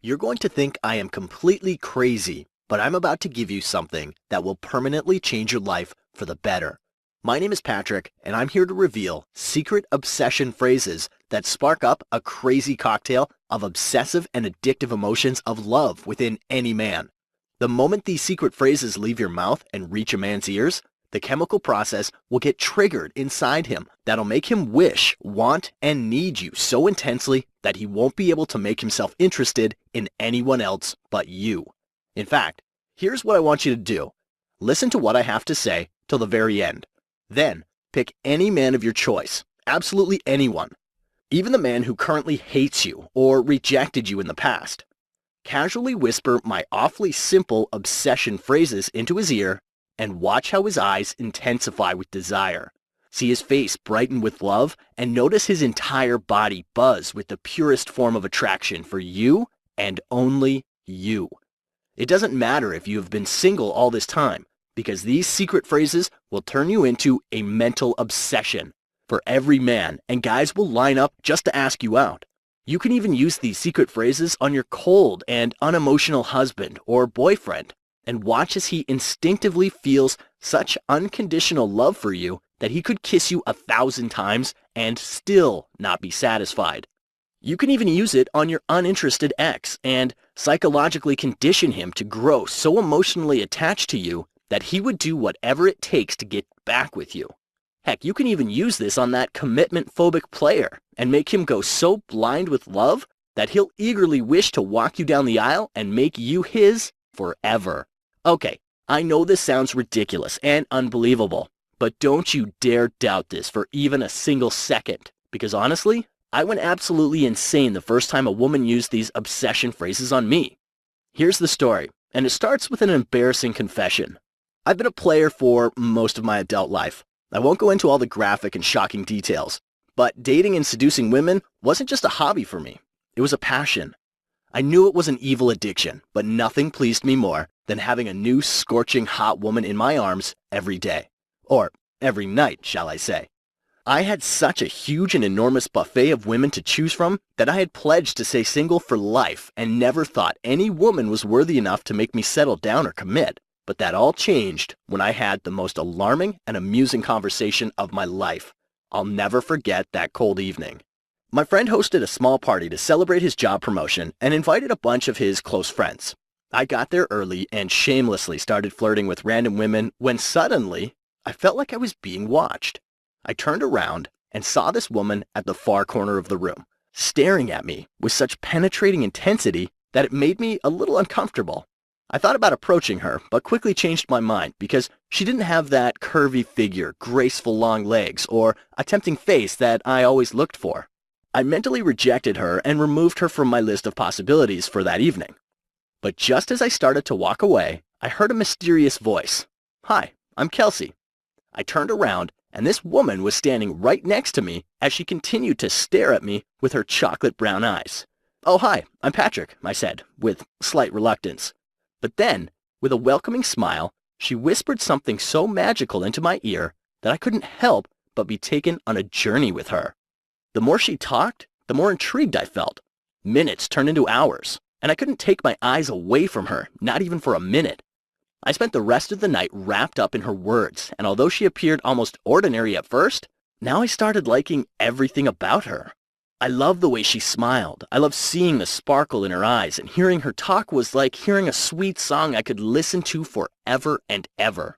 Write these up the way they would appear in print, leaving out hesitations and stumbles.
You're going to think I am completely crazy, but I'm about to give you something that will permanently change your life for the better. My name is Patrick, and I'm here to reveal secret obsession phrases that spark up a crazy cocktail of obsessive and addictive emotions of love within any man. The moment these secret phrases leave your mouth and reach a man's ears, the chemical process will get triggered inside him that'll make him wish, want, and need you so intensely that he won't be able to make himself interested in anyone else but you. In fact, here's what I want you to do. Listen to what I have to say till the very end. Then, pick any man of your choice, absolutely anyone, even the man who currently hates you or rejected you in the past. Casually whisper my awfully simple obsession phrases into his ear and watch how his eyes intensify with desire. See his face brighten with love and notice his entire body buzz with the purest form of attraction for you and only you. It doesn't matter if you have been single all this time, because these secret phrases will turn you into a mental obsession for every man, and guys will line up just to ask you out. You can even use these secret phrases on your cold and unemotional husband or boyfriend, and watch as he instinctively feels such unconditional love for you that he could kiss you 1,000 times and still not be satisfied. You can even use it on your uninterested ex and psychologically condition him to grow so emotionally attached to you that he would do whatever it takes to get back with you. Heck, you can even use this on that commitment-phobic player and make him go so blind with love that he'll eagerly wish to walk you down the aisle and make you his forever. Okay, I know this sounds ridiculous and unbelievable, but don't you dare doubt this for even a single second, because honestly, I went absolutely insane the first time a woman used these obsession phrases on me. Here's the story, and it starts with an embarrassing confession. I've been a player for most of my adult life. I won't go into all the graphic and shocking details, but dating and seducing women wasn't just a hobby for me. It was a passion. I knew it was an evil addiction, but nothing pleased me more than having a new scorching hot woman in my arms every day. Or every night, shall I say. I had such a huge and enormous buffet of women to choose from that I had pledged to stay single for life and never thought any woman was worthy enough to make me settle down or commit. But that all changed when I had the most alarming and amusing conversation of my life. I'll never forget that cold evening. My friend hosted a small party to celebrate his job promotion and invited a bunch of his close friends. I got there early and shamelessly started flirting with random women when suddenly I felt like I was being watched. I turned around and saw this woman at the far corner of the room, staring at me with such penetrating intensity that it made me a little uncomfortable. I thought about approaching her, but quickly changed my mind because she didn't have that curvy figure, graceful long legs, or a tempting face that I always looked for. I mentally rejected her and removed her from my list of possibilities for that evening. But just as I started to walk away, I heard a mysterious voice. "Hi, I'm Kelsey." I turned around, and this woman was standing right next to me as she continued to stare at me with her chocolate brown eyes. "Oh, hi, I'm Patrick," I said, with slight reluctance. But then, with a welcoming smile, she whispered something so magical into my ear that I couldn't help but be taken on a journey with her. The more she talked, the more intrigued I felt. Minutes turned into hours, and I couldn't take my eyes away from her, not even for a minute. I spent the rest of the night wrapped up in her words, and although she appeared almost ordinary at first, now I started liking everything about her. I loved the way she smiled. I loved seeing the sparkle in her eyes, and hearing her talk was like hearing a sweet song I could listen to forever and ever.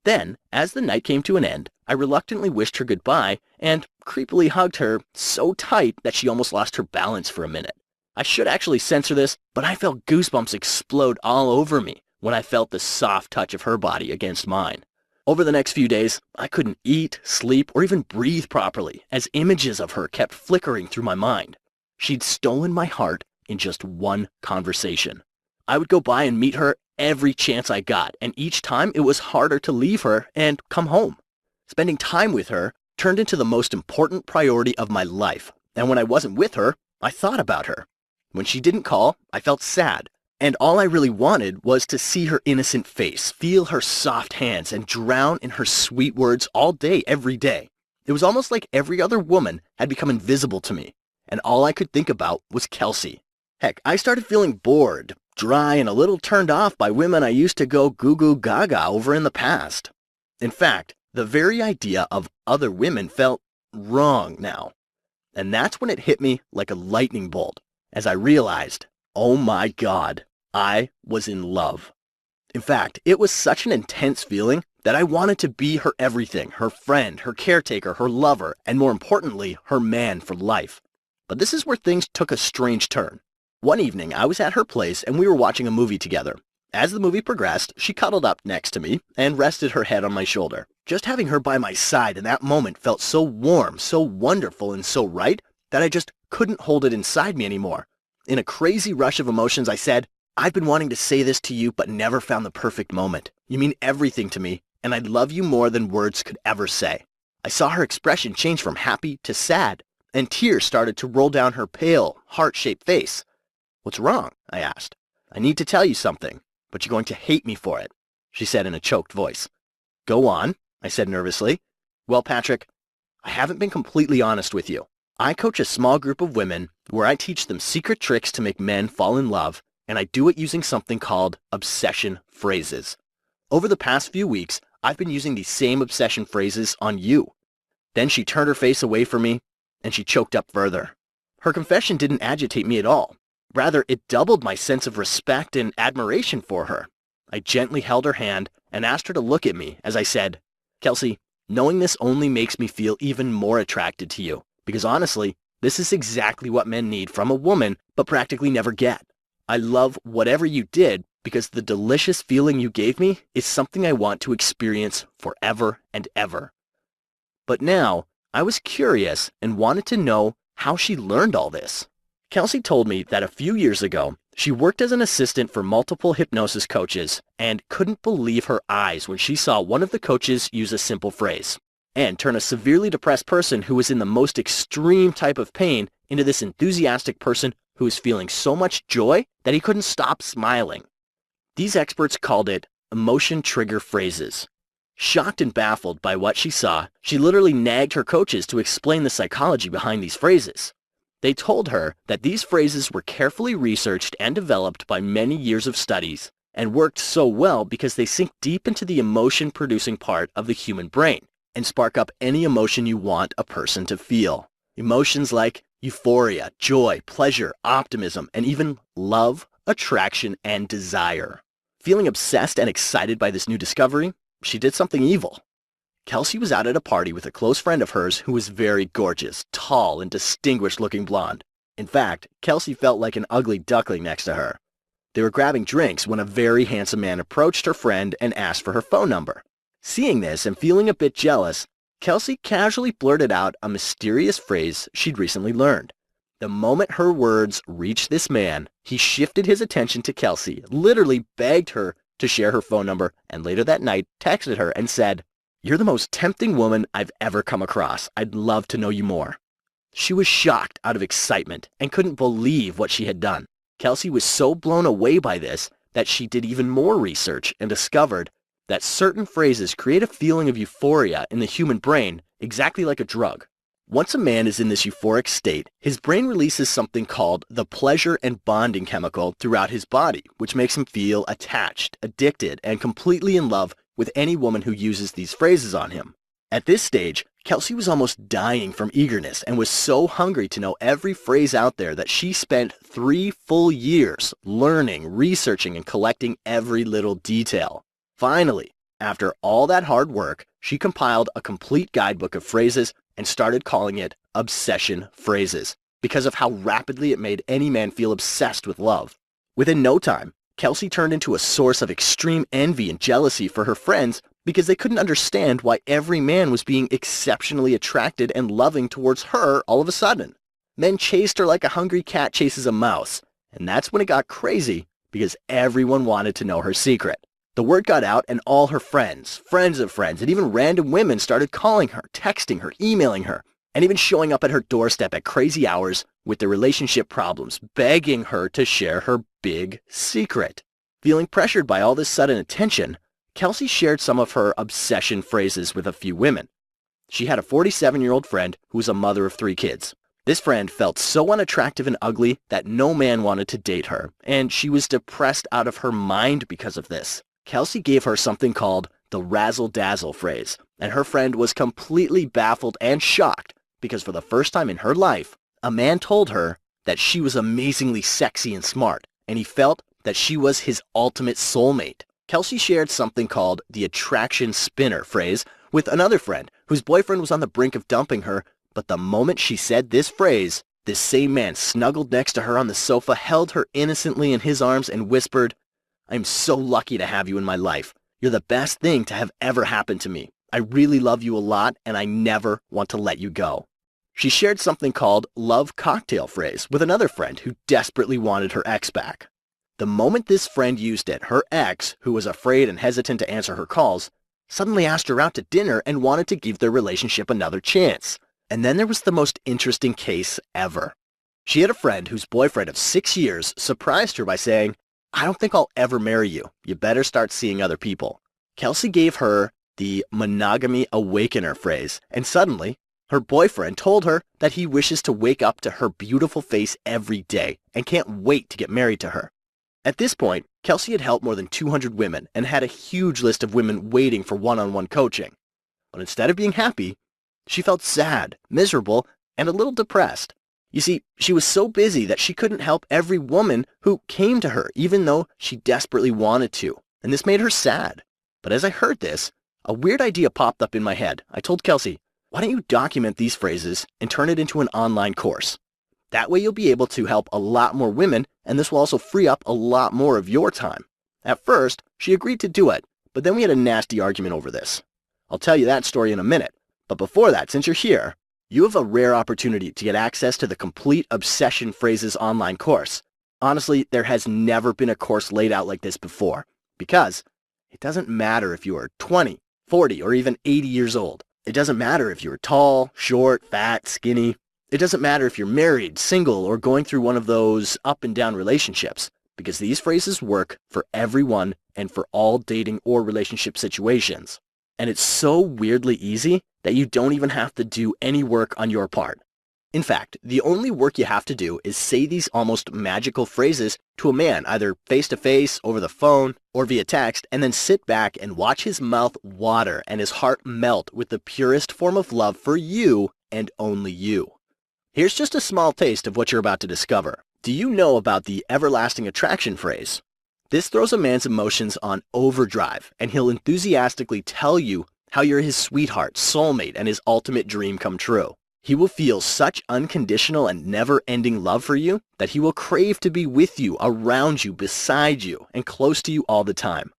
Then, as the night came to an end, I reluctantly wished her goodbye and creepily hugged her so tight that she almost lost her balance for a minute. I should actually censor this, but I felt goosebumps explode all over me when I felt the soft touch of her body against mine. Over the next few days, I couldn't eat, sleep, or even breathe properly as images of her kept flickering through my mind. She'd stolen my heart in just one conversation. I would go by and meet her every chance I got, and each time it was harder to leave her and come home. Spending time with her turned into the most important priority of my life, and when I wasn't with her, I thought about her. When she didn't call, I felt sad. And all I really wanted was to see her innocent face, feel her soft hands, and drown in her sweet words all day, every day. It was almost like every other woman had become invisible to me, and all I could think about was Kelsey. Heck, I started feeling bored, dry, and a little turned off by women I used to go goo goo gaga over in the past. In fact, the very idea of other women felt wrong now. And that's when it hit me like a lightning bolt as I realized, oh my God, I was in love. In fact, it was such an intense feeling that I wanted to be her everything, her friend, her caretaker, her lover, and more importantly, her man for life. But this is where things took a strange turn. One evening, I was at her place and we were watching a movie together. As the movie progressed, she cuddled up next to me and rested her head on my shoulder. Just having her by my side in that moment felt so warm, so wonderful, and so right that I just couldn't hold it inside me anymore. In a crazy rush of emotions, I said, "I've been wanting to say this to you, but never found the perfect moment. You mean everything to me, and I love you more than words could ever say." I saw her expression change from happy to sad, and tears started to roll down her pale, heart-shaped face. "What's wrong?" I asked. "I need to tell you something, but you're going to hate me for it," she said in a choked voice. "Go on," I said nervously. "Well, Patrick, I haven't been completely honest with you. I coach a small group of women where I teach them secret tricks to make men fall in love, and I do it using something called obsession phrases. Over the past few weeks, I've been using these same obsession phrases on you." Then she turned her face away from me, and she choked up further. Her confession didn't agitate me at all. Rather, it doubled my sense of respect and admiration for her. I gently held her hand and asked her to look at me as I said, "Kelsey, knowing this only makes me feel even more attracted to you, because honestly, this is exactly what men need from a woman, but practically never get. I love whatever you did because the delicious feeling you gave me is something I want to experience forever and ever." But now, I was curious and wanted to know how she learned all this. Kelsey told me that a few years ago, she worked as an assistant for multiple hypnosis coaches and couldn't believe her eyes when she saw one of the coaches use a simple phrase and turn a severely depressed person who was in the most extreme type of pain into this enthusiastic person who was feeling so much joy that he couldn't stop smiling. These experts called it emotion trigger phrases. Shocked and baffled by what she saw, she literally nagged her coaches to explain the psychology behind these phrases. They told her that these phrases were carefully researched and developed by many years of studies and worked so well because they sink deep into the emotion-producing part of the human brain and spark up any emotion you want a person to feel. Emotions like euphoria, joy, pleasure, optimism, and even love, attraction, and desire. Feeling obsessed and excited by this new discovery, she did something evil. Kelsey was out at a party with a close friend of hers who was very gorgeous, tall, and distinguished-looking blonde. In fact, Kelsey felt like an ugly duckling next to her. They were grabbing drinks when a very handsome man approached her friend and asked for her phone number. Seeing this and feeling a bit jealous, Kelsey casually blurted out a mysterious phrase she'd recently learned. The moment her words reached this man, he shifted his attention to Kelsey, literally begged her to share her phone number, and later that night texted her and said, "You're the most tempting woman I've ever come across. I'd love to know you more." She was shocked out of excitement and couldn't believe what she had done. Kelsey was so blown away by this that she did even more research and discovered that certain phrases create a feeling of euphoria in the human brain exactly like a drug. Once a man is in this euphoric state, his brain releases something called the pleasure and bonding chemical throughout his body, which makes him feel attached, addicted, and completely in love with any woman who uses these phrases on him. At this stage, Kelsey was almost dying from eagerness and was so hungry to know every phrase out there that she spent 3 full years learning, researching, and collecting every little detail. Finally, after all that hard work, she compiled a complete guidebook of phrases and started calling it obsession phrases because of how rapidly it made any man feel obsessed with love. Within no time, Kelsey turned into a source of extreme envy and jealousy for her friends because they couldn't understand why every man was being exceptionally attracted and loving towards her all of a sudden. Men chased her like a hungry cat chases a mouse, and that's when it got crazy because everyone wanted to know her secret. The word got out and all her friends, friends of friends, and even random women started calling her, texting her, emailing her, and even showing up at her doorstep at crazy hours with their relationship problems, begging her to share her big secret. Feeling pressured by all this sudden attention, Kelsey shared some of her obsession phrases with a few women. She had a 47-year-old friend who was a mother of 3 kids. This friend felt so unattractive and ugly that no man wanted to date her, and she was depressed out of her mind because of this. Kelsey gave her something called the razzle-dazzle phrase, and her friend was completely baffled and shocked because for the first time in her life, a man told her that she was amazingly sexy and smart, and he felt that she was his ultimate soulmate. Kelsey shared something called the attraction spinner phrase with another friend whose boyfriend was on the brink of dumping her, but the moment she said this phrase, this same man snuggled next to her on the sofa, held her innocently in his arms, and whispered, "I'm so lucky to have you in my life. You're the best thing to have ever happened to me. I really love you a lot, and I never want to let you go." She shared something called love cocktail phrase with another friend who desperately wanted her ex back. The moment this friend used it, her ex, who was afraid and hesitant to answer her calls, suddenly asked her out to dinner and wanted to give their relationship another chance. And then there was the most interesting case ever. She had a friend whose boyfriend of 6 years surprised her by saying, "I don't think I'll ever marry you. You better start seeing other people." Kelsey gave her the monogamy awakener phrase, and suddenly, her boyfriend told her that he wishes to wake up to her beautiful face every day and can't wait to get married to her. At this point, Kelsey had helped more than 200 women and had a huge list of women waiting for one-on-one coaching. But instead of being happy, she felt sad, miserable, and a little depressed. You see, she was so busy that she couldn't help every woman who came to her, even though she desperately wanted to, and this made her sad. But as I heard this, a weird idea popped up in my head. I told Kelsey, "Why don't you document these phrases and turn it into an online course? That way you'll be able to help a lot more women, and this will also free up a lot more of your time." At first, she agreed to do it, but then we had a nasty argument over this. I'll tell you that story in a minute. But before that, since you're here, you have a rare opportunity to get access to the Complete Obsession Phrases online course. Honestly, there has never been a course laid out like this before, because it doesn't matter if you are 20, 40, or even 80 years old. It doesn't matter if you're tall, short, fat, skinny. It doesn't matter if you're married, single, or going through one of those up and down relationships, because these phrases work for everyone and for all dating or relationship situations. And it's so weirdly easy that you don't even have to do any work on your part. In fact, the only work you have to do is say these almost magical phrases to a man, either face-to-face, over the phone, or via text, and then sit back and watch his mouth water and his heart melt with the purest form of love for you and only you. Here's just a small taste of what you're about to discover. Do you know about the everlasting attraction phrase? This throws a man's emotions on overdrive, and he'll enthusiastically tell you how you're his sweetheart, soulmate, and his ultimate dream come true. He will feel such unconditional and never-ending love for you that he will crave to be with you, around you, beside you, and close to you all the time.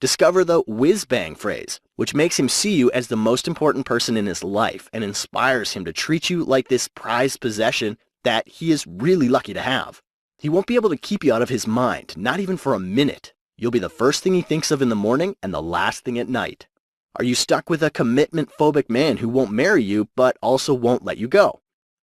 Discover the whiz-bang phrase, which makes him see you as the most important person in his life and inspires him to treat you like this prized possession that he is really lucky to have. He won't be able to keep you out of his mind, not even for a minute. You'll be the first thing he thinks of in the morning and the last thing at night. Are you stuck with a commitment-phobic man who won't marry you but also won't let you go?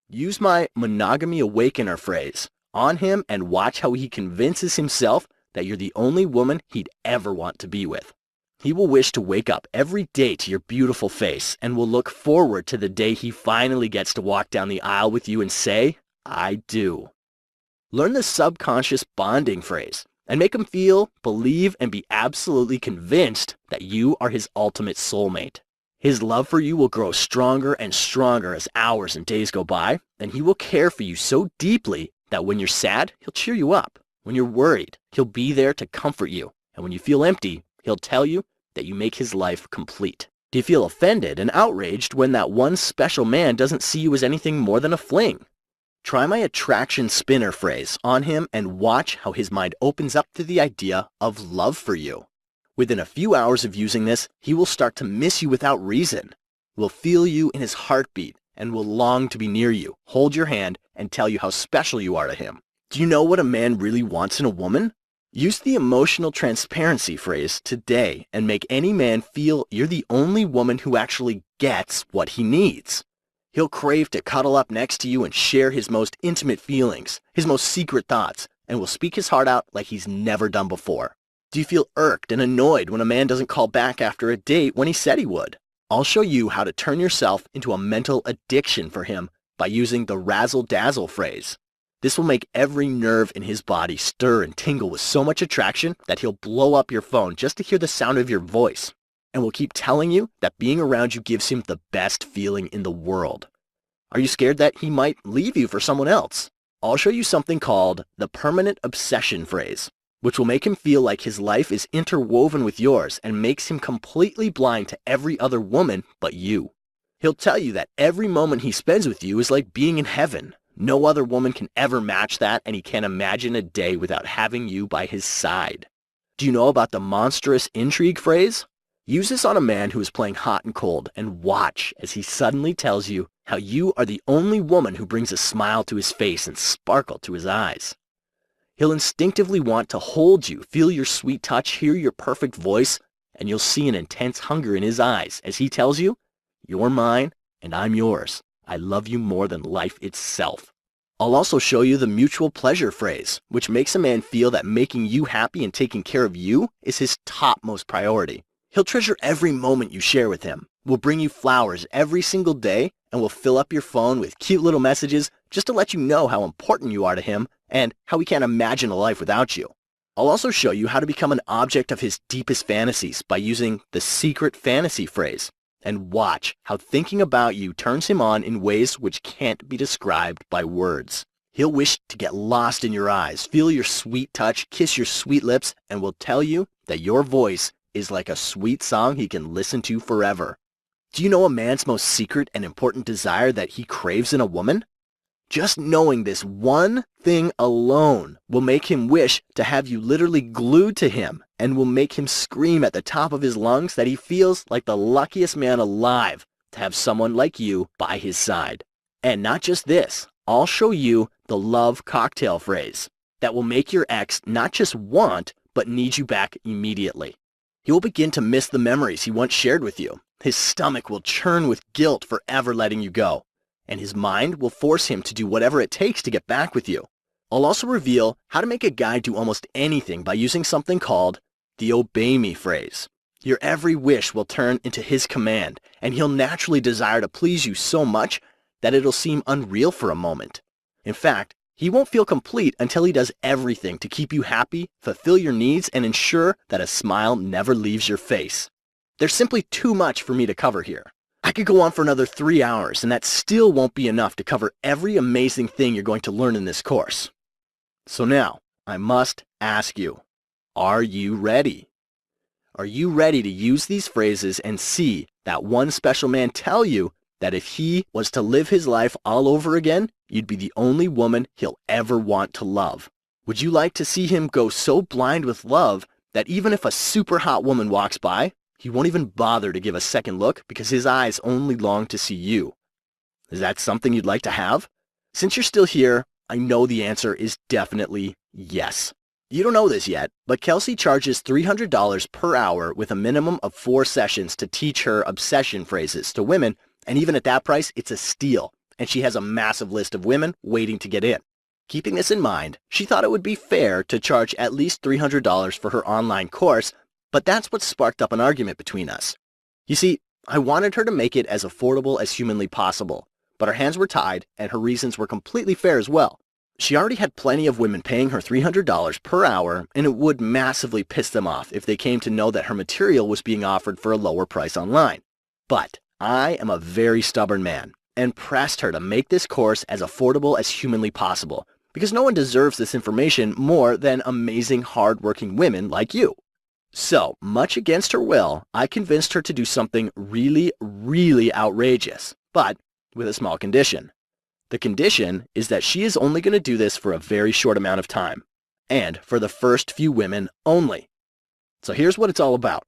Use my monogamy awakener phrase on him and watch how he convinces himself that you're the only woman he'd ever want to be with. He will wish to wake up every day to your beautiful face and will look forward to the day he finally gets to walk down the aisle with you and say, "I do." Learn the subconscious bonding phrase and make him feel, believe, and be absolutely convinced that you are his ultimate soulmate. His love for you will grow stronger and stronger as hours and days go by, and he will care for you so deeply that when you're sad, he'll cheer you up. When you're worried, he'll be there to comfort you. And when you feel empty, he'll tell you that you make his life complete. Do you feel offended and outraged when that one special man doesn't see you as anything more than a fling? Try my attraction spinner phrase on him and watch how his mind opens up to the idea of love for you. Within a few hours of using this, he will start to miss you without reason, will feel you in his heartbeat, and will long to be near you, hold your hand, and tell you how special you are to him. Do you know what a man really wants in a woman? Use the emotional transparency phrase today and make any man feel you're the only woman who actually gets what he needs. He'll crave to cuddle up next to you and share his most intimate feelings, his most secret thoughts, and will speak his heart out like he's never done before. Do you feel irked and annoyed when a man doesn't call back after a date when he said he would? I'll show you how to turn yourself into a mental addiction for him by using the razzle-dazzle phrase. This will make every nerve in his body stir and tingle with so much attraction that he'll blow up your phone just to hear the sound of your voice, and will keep telling you that being around you gives him the best feeling in the world. Are you scared that he might leave you for someone else? I'll show you something called the permanent obsession phrase, which will make him feel like his life is interwoven with yours and makes him completely blind to every other woman but you. He'll tell you that every moment he spends with you is like being in heaven. No other woman can ever match that, and he can't imagine a day without having you by his side. Do you know about the monstrous intrigue phrase? Use this on a man who is playing hot and cold, and watch as he suddenly tells you how you are the only woman who brings a smile to his face and sparkle to his eyes. He'll instinctively want to hold you, feel your sweet touch, hear your perfect voice, and you'll see an intense hunger in his eyes as he tells you, "You're mine, and I'm yours. I love you more than life itself." I'll also show you the mutual pleasure phrase, which makes a man feel that making you happy and taking care of you is his topmost priority. He'll treasure every moment you share with him, will bring you flowers every single day, and will fill up your phone with cute little messages just to let you know how important you are to him and how he can't imagine a life without you. I'll also show you how to become an object of his deepest fantasies by using the secret fantasy phrase. And watch how thinking about you turns him on in ways which can't be described by words. He'll wish to get lost in your eyes, feel your sweet touch, kiss your sweet lips, and will tell you that your voice is like a sweet song he can listen to forever. Do you know a man's most secret and important desire that he craves in a woman? Just knowing this one thing alone will make him wish to have you literally glued to him, and will make him scream at the top of his lungs that he feels like the luckiest man alive to have someone like you by his side. And not just this, I'll show you the love cocktail phrase that will make your ex not just want, but need you back immediately. He will begin to miss the memories he once shared with you. His stomach will churn with guilt for ever letting you go, and his mind will force him to do whatever it takes to get back with you. I'll also reveal how to make a guy do almost anything by using something called the obey me phrase. Your every wish will turn into his command, and he'll naturally desire to please you so much that it'll seem unreal for a moment. In fact, he won't feel complete until he does everything to keep you happy, fulfill your needs, and ensure that a smile never leaves your face. There's simply too much for me to cover here. I could go on for another 3 hours, and that still won't be enough to cover every amazing thing you're going to learn in this course. So now, I must ask you, are you ready? Are you ready to use these phrases and see that one special man tell you that if he was to live his life all over again, you'd be the only woman he'll ever want to love? Would you like to see him go so blind with love that even if a super hot woman walks by, he won't even bother to give a second look because his eyes only long to see you? Is that something you'd like to have? Since you're still here, I know the answer is definitely yes. You don't know this yet, but Kelsey charges $300 per hour with a minimum of 4 sessions to teach her obsession phrases to women, and even at that price, it's a steal, and she has a massive list of women waiting to get in. Keeping this in mind, she thought it would be fair to charge at least $300 for her online course, but that's what sparked up an argument between us. You see, I wanted her to make it as affordable as humanly possible, but our hands were tied and her reasons were completely fair as well. She already had plenty of women paying her $300 per hour, and it would massively piss them off if they came to know that her material was being offered for a lower price online. But I am a very stubborn man and pressed her to make this course as affordable as humanly possible, because no one deserves this information more than amazing, hard-working women like you. So, much against her will, I convinced her to do something really, really outrageous, but with a small condition. The condition is that she is only going to do this for a very short amount of time, and for the first few women only. So here's what it's all about.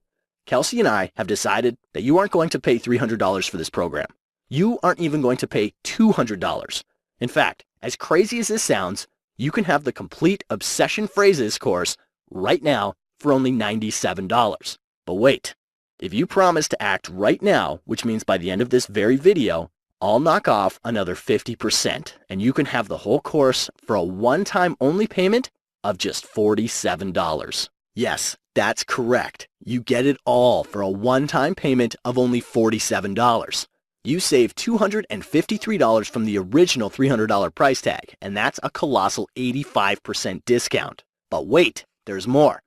Kelsey and I have decided that you aren't going to pay $300 for this program. You aren't even going to pay $200. In fact, as crazy as this sounds, you can have the complete Obsession Phrases course right now for only $97. But wait, if you promise to act right now, which means by the end of this very video, I'll knock off another 50%, and you can have the whole course for a one-time only payment of just $47. Yes, that's correct. You get it all for a one-time payment of only $47. You save $253 from the original $300 price tag, and that's a colossal 85% discount. But wait, there's more.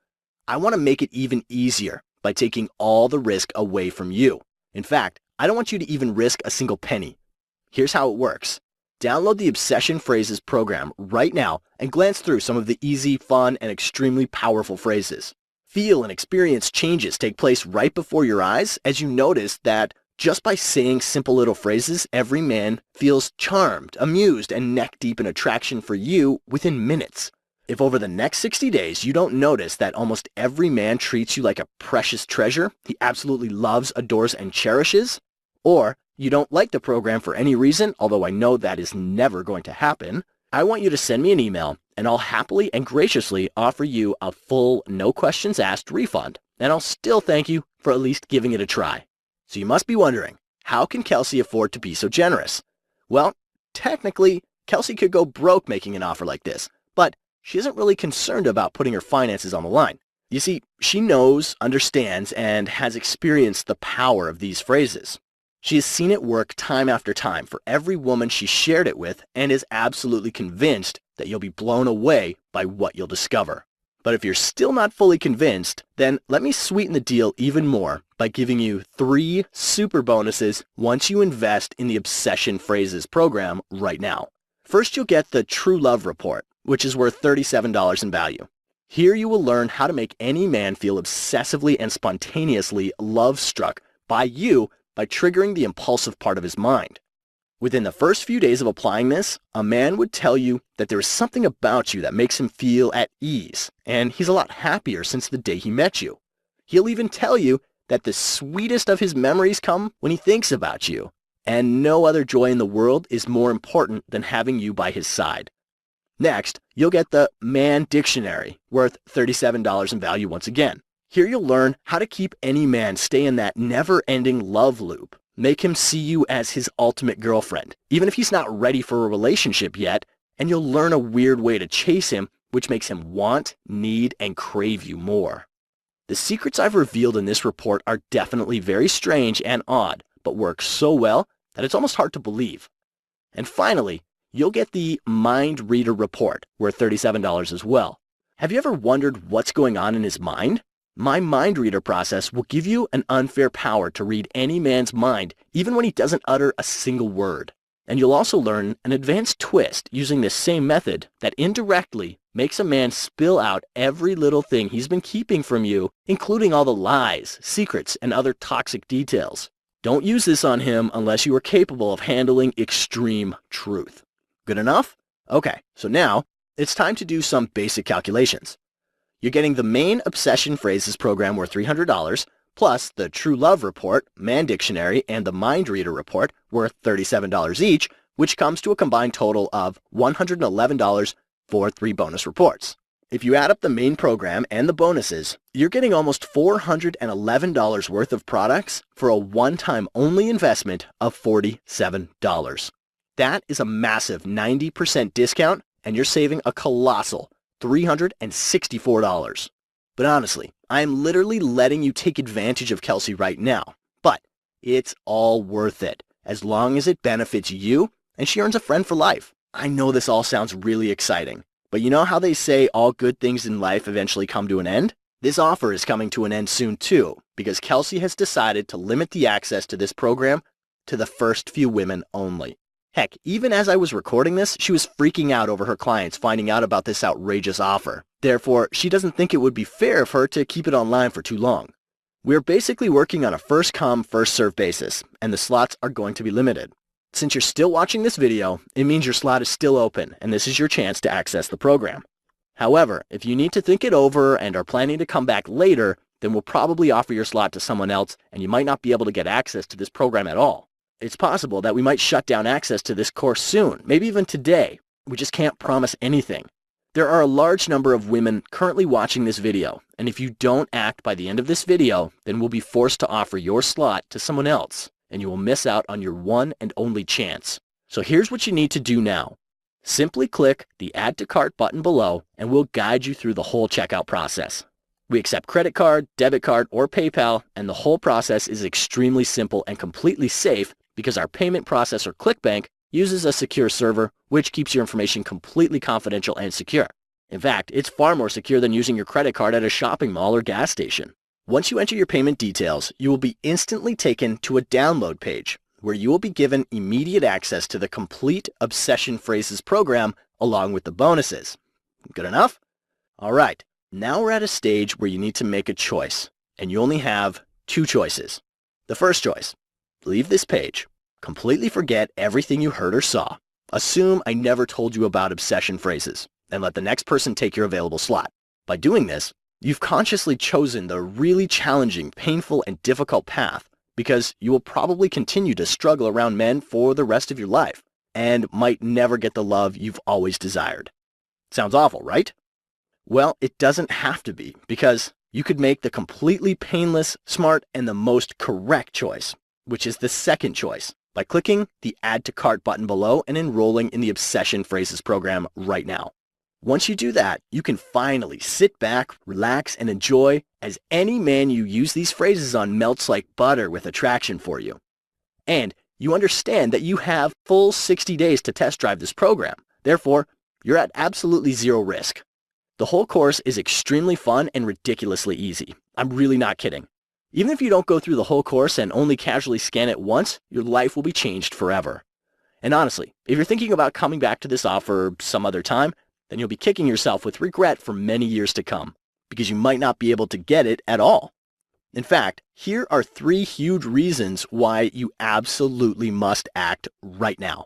I want to make it even easier by taking all the risk away from you. In fact, I don't want you to even risk a single penny. Here's how it works. Download the Obsession Phrases program right now and glance through some of the easy, fun, and extremely powerful phrases. Feel and experience changes take place right before your eyes as you notice that just by saying simple little phrases, every man feels charmed, amused, and neck-deep in attraction for you within minutes. If over the next 60 days you don't notice that almost every man treats you like a precious treasure he absolutely loves, adores, and cherishes, or you don't like the program for any reason, although I know that is never going to happen, I want you to send me an email and I'll happily and graciously offer you a full, no questions asked refund, and I'll still thank you for at least giving it a try. So you must be wondering, how can Kelsey afford to be so generous? Well, technically, Kelsey could go broke making an offer like this, but she isn't really concerned about putting her finances on the line. You see, she knows, understands, and has experienced the power of these phrases. She has seen it work time after time for every woman she shared it with and is absolutely convinced that you'll be blown away by what you'll discover. But if you're still not fully convinced, then let me sweeten the deal even more by giving you 3 super bonuses once you invest in the Obsession Phrases program right now. First, you'll get the True Love Report, which is worth $37 in value. Here you will learn how to make any man feel obsessively and spontaneously love-struck by you by triggering the impulsive part of his mind. Within the first few days of applying this, a man would tell you that there is something about you that makes him feel at ease, and he's a lot happier since the day he met you. He'll even tell you that the sweetest of his memories come when he thinks about you, and no other joy in the world is more important than having you by his side. Next, you'll get the Man Dictionary, worth $37 in value once again. Here you'll learn how to keep any man stay in that never-ending love loop. Make him see you as his ultimate girlfriend, even if he's not ready for a relationship yet, and you'll learn a weird way to chase him, which makes him want, need, and crave you more. The secrets I've revealed in this report are definitely very strange and odd, but work so well that it's almost hard to believe. And finally, you'll get the Mind Reader Report, worth $37 as well. Have you ever wondered what's going on in his mind? My Mind Reader process will give you an unfair power to read any man's mind, even when he doesn't utter a single word. And you'll also learn an advanced twist using this same method that indirectly makes a man spill out every little thing he's been keeping from you, including all the lies, secrets, and other toxic details. Don't use this on him unless you are capable of handling extreme truth. Good enough? Okay, so now it's time to do some basic calculations. You're getting the main Obsession Phrases program worth $300, plus the True Love Report, Man Dictionary, and the Mind Reader Report worth $37 each, which comes to a combined total of $111 for 3 bonus reports. If you add up the main program and the bonuses, you're getting almost $411 worth of products for a one-time only investment of $47. That is a massive 90% discount, and you're saving a colossal $364. But honestly, I am literally letting you take advantage of Kelsey right now. But it's all worth it, as long as it benefits you and she earns a friend for life. I know this all sounds really exciting, but you know how they say all good things in life eventually come to an end? This offer is coming to an end soon too, because Kelsey has decided to limit the access to this program to the first few women only. Heck, even as I was recording this, she was freaking out over her clients finding out about this outrageous offer. Therefore, she doesn't think it would be fair of her to keep it online for too long. We're basically working on a first-come, first-served basis, and the slots are going to be limited. Since you're still watching this video, it means your slot is still open, and this is your chance to access the program. However, if you need to think it over and are planning to come back later, then we'll probably offer your slot to someone else, and you might not be able to get access to this program at all. It's possible that we might shut down access to this course soon, maybe even today. We just can't promise anything. There are a large number of women currently watching this video, and if you don't act by the end of this video, then we'll be forced to offer your slot to someone else, and you will miss out on your one and only chance. So here's what you need to do now. Simply click the Add to Cart button below, and we'll guide you through the whole checkout process. We accept credit card, debit card, or PayPal, and the whole process is extremely simple and completely safe because our payment processor ClickBank uses a secure server which keeps your information completely confidential and secure. In fact, it's far more secure than using your credit card at a shopping mall or gas station. Once you enter your payment details, you will be instantly taken to a download page where you will be given immediate access to the complete Obsession Phrases program along with the bonuses. Good enough? All right, now we're at a stage where you need to make a choice, and you only have two choices. The first choice, leave this page, completely forget everything you heard or saw, assume I never told you about Obsession Phrases, and let the next person take your available slot. By doing this, you've consciously chosen the really challenging, painful, and difficult path because you will probably continue to struggle around men for the rest of your life and might never get the love you've always desired. Sounds awful, right? Well, it doesn't have to be, because you could make the completely painless, smart, and the most correct choice, which is the second choice, by clicking the Add to Cart button below and enrolling in the Obsession Phrases program right now. Once you do that, you can finally sit back, relax, and enjoy as any man you use these phrases on melts like butter with attraction for you. And you understand that you have full 60 days to test drive this program. Therefore, you're at absolutely zero risk. The whole course is extremely fun and ridiculously easy. I'm really not kidding. Even if you don't go through the whole course and only casually scan it once, your life will be changed forever. And honestly, if you're thinking about coming back to this offer some other time, then you'll be kicking yourself with regret for many years to come, because you might not be able to get it at all. In fact, here are 3 huge reasons why you absolutely must act right now.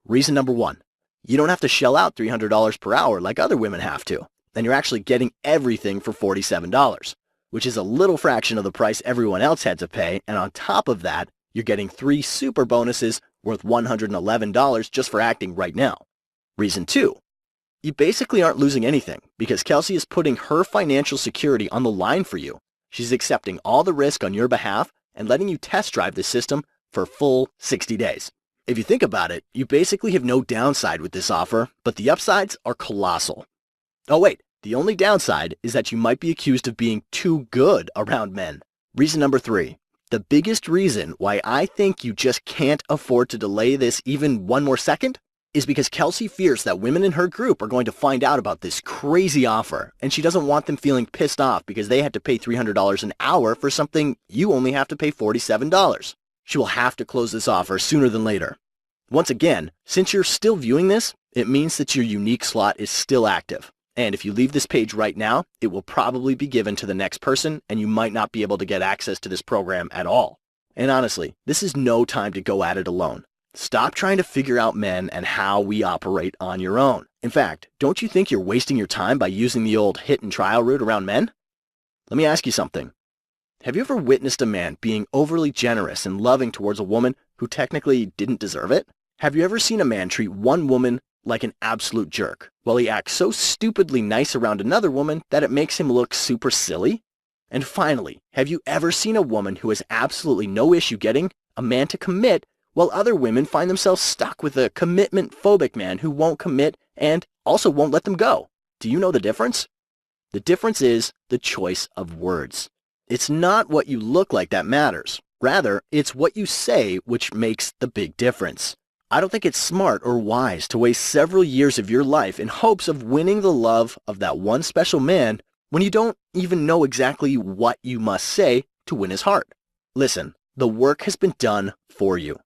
Reason number 1, you don't have to shell out $300 per hour like other women have to, and you're actually getting everything for $47, which is a little fraction of the price everyone else had to pay, and on top of that, you're getting 3 super bonuses worth $111 just for acting right now. Reason 2, you basically aren't losing anything because Kelsey is putting her financial security on the line for you. She's accepting all the risk on your behalf and letting you test drive the system for full 60 days. If you think about it, you basically have no downside with this offer, but the upsides are colossal. Oh wait, the only downside is that you might be accused of being too good around men. Reason number 3, the biggest reason why I think you just can't afford to delay this even one more second is because Kelsey fears that women in her group are going to find out about this crazy offer, and she doesn't want them feeling pissed off because they had to pay $300 an hour for something you only have to pay $47. She will have to close this offer sooner than later. Once again, since you're still viewing this, it means that your unique slot is still active. And if you leave this page right now, it will probably be given to the next person, and you might not be able to get access to this program at all. And honestly, this is no time to go at it alone. Stop trying to figure out men and how we operate on your own. In fact, don't you think you're wasting your time by using the old hit and trial route around men? Let me ask you something. Have you ever witnessed a man being overly generous and loving towards a woman who technically didn't deserve it? Have you ever seen a man treat one woman like an absolute jerk, while he acts so stupidly nice around another woman that it makes him look super silly? And finally, have you ever seen a woman who has absolutely no issue getting a man to commit, while other women find themselves stuck with a commitment-phobic man who won't commit and also won't let them go? Do you know the difference? The difference is the choice of words. It's not what you look like that matters. Rather, it's what you say which makes the big difference. I don't think it's smart or wise to waste several years of your life in hopes of winning the love of that one special man when you don't even know exactly what you must say to win his heart. Listen, the work has been done for you.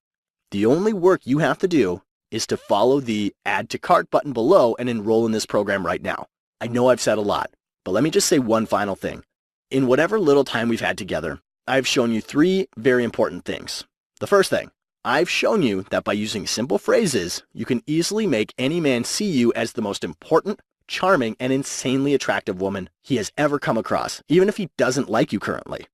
The only work you have to do is to follow the Add to Cart button below and enroll in this program right now. I know I've said a lot, but let me just say one final thing. In whatever little time we've had together, I've shown you 3 very important things. The first thing, I've shown you that by using simple phrases, you can easily make any man see you as the most important, charming, and insanely attractive woman he has ever come across, even if he doesn't like you currently.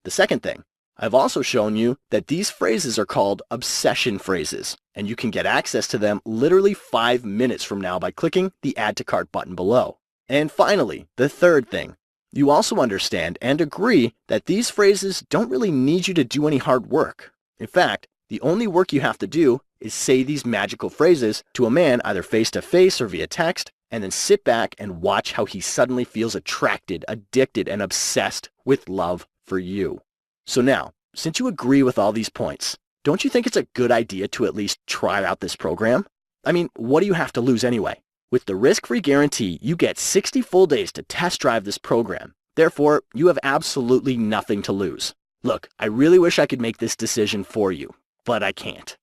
The second thing, I've also shown you that these phrases are called obsession phrases, and you can get access to them literally 5 minutes from now by clicking the Add to Cart button below. And finally, the third thing, you also understand and agree that these phrases don't really need you to do any hard work. In fact, the only work you have to do is say these magical phrases to a man either face-to-face or via text, and then sit back and watch how he suddenly feels attracted, addicted, and obsessed with love for you. So now, since you agree with all these points, Don't you think it's a good idea to at least try out this program? I mean, what do you have to lose anyway? With the risk-free guarantee, you get 60 full days to test drive this program. Therefore, you have absolutely nothing to lose. Look, I really wish I could make this decision for you, but I can't.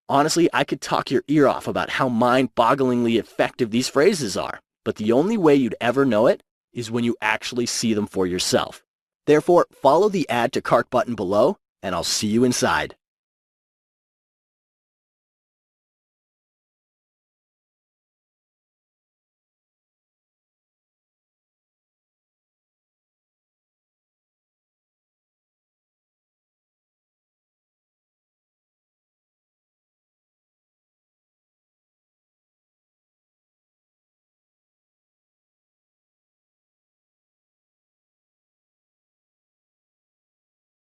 Honestly, I could talk your ear off about how mind-bogglingly effective these phrases are, but the only way you'd ever know it is when you actually see them for yourself. Therefore, follow the Add to Cart button below, and I'll see you inside.